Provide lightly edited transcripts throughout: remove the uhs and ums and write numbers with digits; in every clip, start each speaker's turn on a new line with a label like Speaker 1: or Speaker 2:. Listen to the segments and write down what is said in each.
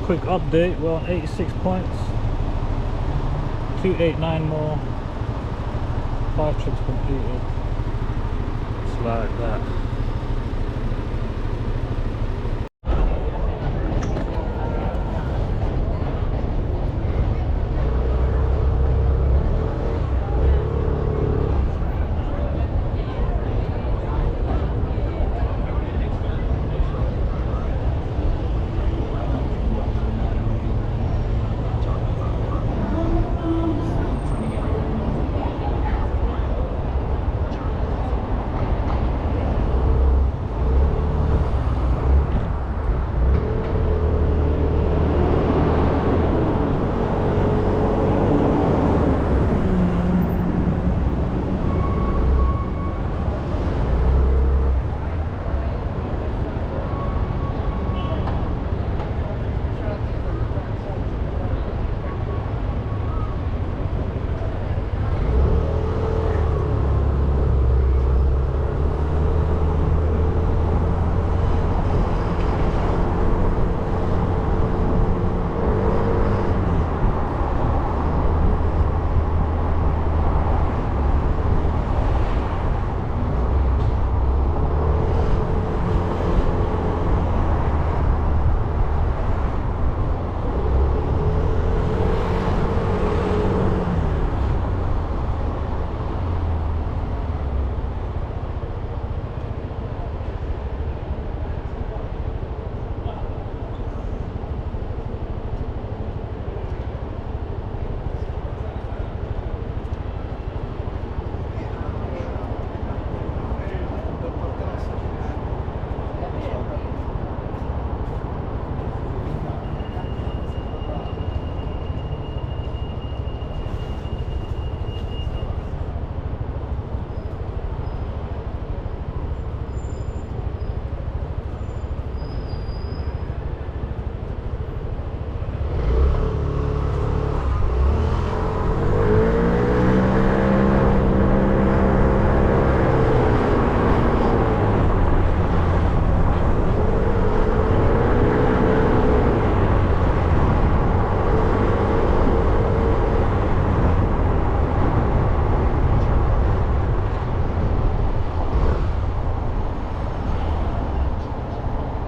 Speaker 1: Quick update, we're on 86 points, 289 more, 5 trips completed. It's like that.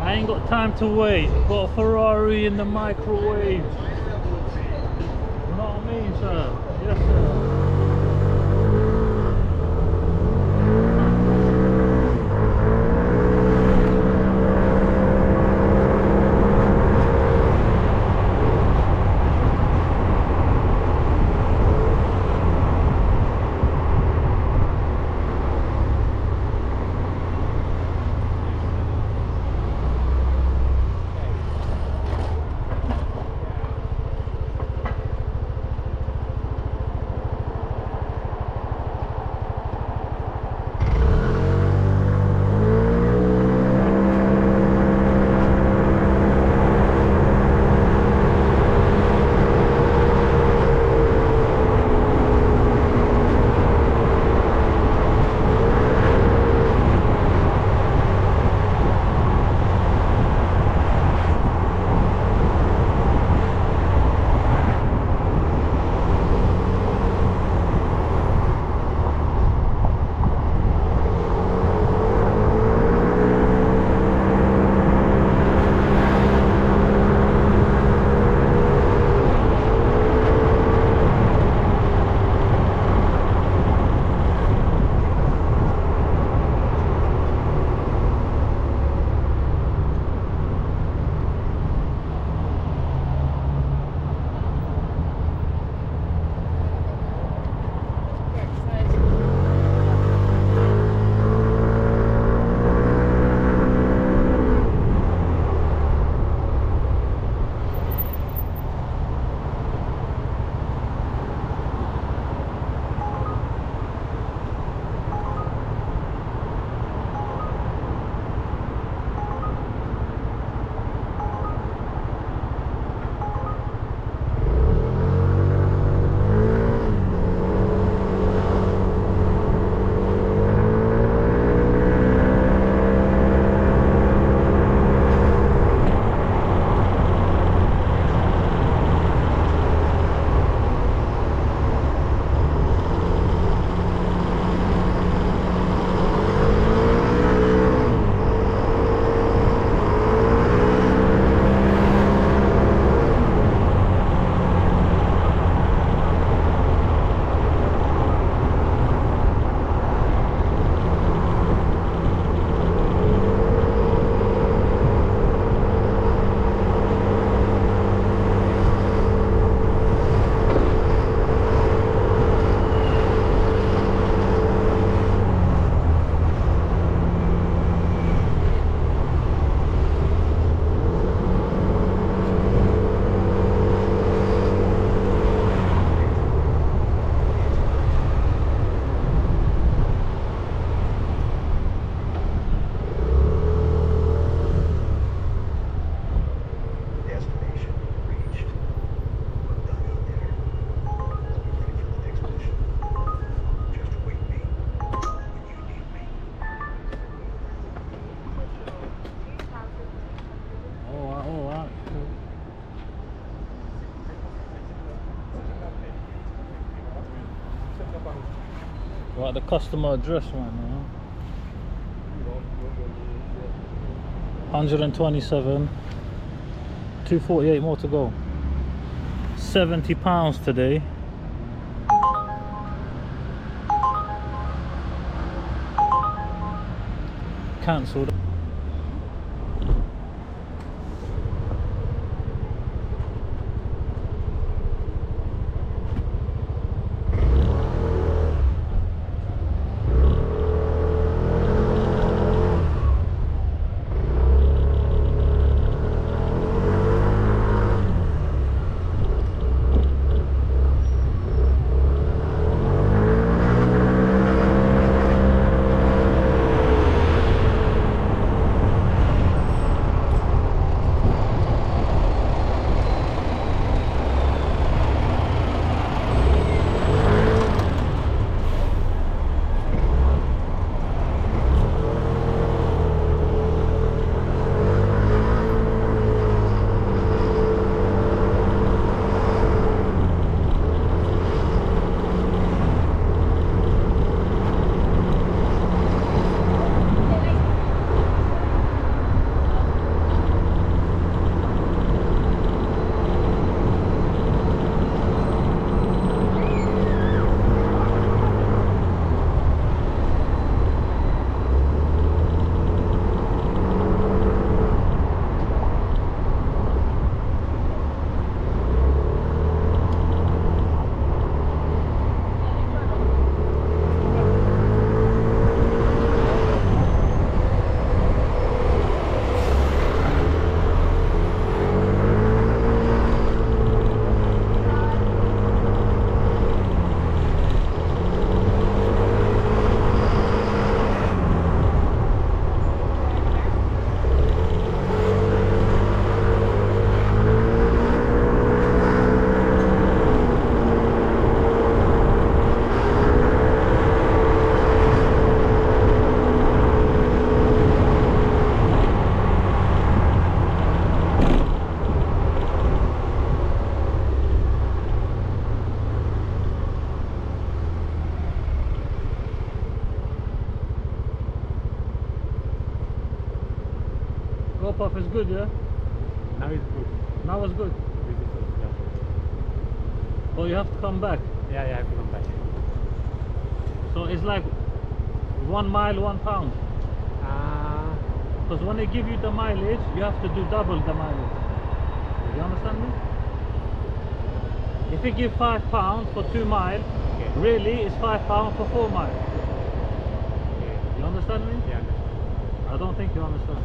Speaker 1: I ain't got time to wait. Got a Ferrari in the microwave. You know what I mean, sir? Yes, sir. Right, the customer address right now. 127. 248 more to go. £70 today. Cancelled. Drop off is good, yeah?
Speaker 2: Now it's good.
Speaker 1: Now it's good.
Speaker 2: Beautiful, yeah.
Speaker 1: But you have to come back.
Speaker 2: Yeah, I have to come back.
Speaker 1: So it's like 1 mile, £1. Because when they give you the mileage, you have to do double the mileage. You understand me? If you give £5 for 2 miles,
Speaker 2: Okay.
Speaker 1: really it's £5 for 4 miles.
Speaker 2: Okay.
Speaker 1: You understand me?
Speaker 2: Yeah, I understand.
Speaker 1: I don't think you understand.